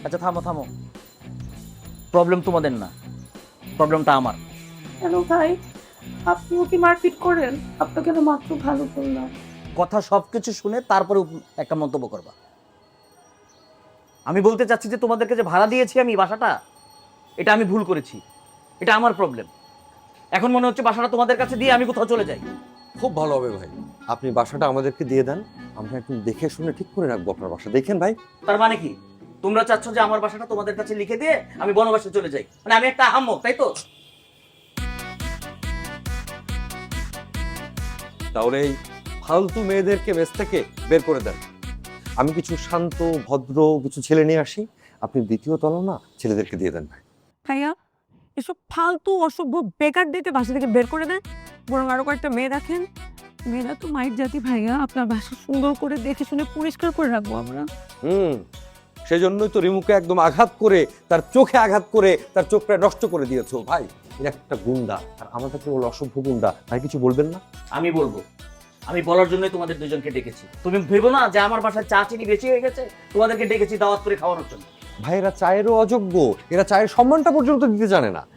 আচ্ছা থামো থামো, প্রবলেম তোমাদের না, প্রবলেমটা আমার। কেন ভাই, আপনিও কি মারপিট করেন? আপনাকে তো মাত্র ভালো বললাম। কথা সবকিছু শুনে তারপরে একটা মন্তব্য করবা। আমি বলতে চাচ্ছি যে তোমাদেরকে যে ভাড়া দিয়েছি আমি বাসাটা, এটা আমি ভুল করেছি, এটা আমার প্রবলেম। এখন মনে হচ্ছে বাসাটা তোমাদের কাছে দিয়ে আমি কোথাও চলে যাই। খুব ভালো হবে ভাই, আপনি বাসাটা আমাদেরকে দিয়ে দেন, আমরা একদম দেখে শুনে ঠিক করে রাখবো আপনার বাসা। দেখেন ভাই, তার মানে কি তোমরা চাচ্ছ যে আমার বাসাটা তোমাদের কাছে লিখে দিয়ে আমি বনবাসে চলে যাই, মানে আমি একটা আহাম্মক, তাই তো? তাহলে এই ফালতু মেয়েদেরকে মেস থেকে বের করে দেন। আমি কিছু শান্ত ভদ্র কিছু ছেলে নিয়ে আসি, আপনি দ্বিতীয় তলা না ছেলেদেরকে দিয়ে দেন ভাই। ভাইয়া, এসব ফালতু অসভ্য বেকার দিতে বাসা থেকে বের করে দেন, বরং আরো কয়েকটা মেয়ে রাখেন। মেয়েরা তো মাইট জাতি ভাইয়া, আপনার বাসা সুন্দর করে দেখে শুনে পরিষ্কার করে রাখবো আমরা। সেজন্যই তো রিমুকে একদম আঘাত করে, তার চোখে আঘাত করে তার চোখটা নষ্ট করে দিয়েছো ভাই। এটা একটা গুন্ডা, আর আমাদেরকে বলে অসভ্য গুন্ডা। ভাই কিছু বলবেন না? আমি বলবো, আমি বলার জন্যই তোমাদের দুজনকে ডেকেছি। তুমি ভেবো না যে আমার বাসায় চা চিনি বেশি হয়ে গেছে, তোমাদেরকে ডেকেছি দাওয়াত করে খাওয়ানোর জন্য। ভাই এরা চায়েরও অযোগ্য, এরা চায়ের সম্মানটা পর্যন্ত দিতে জানে না।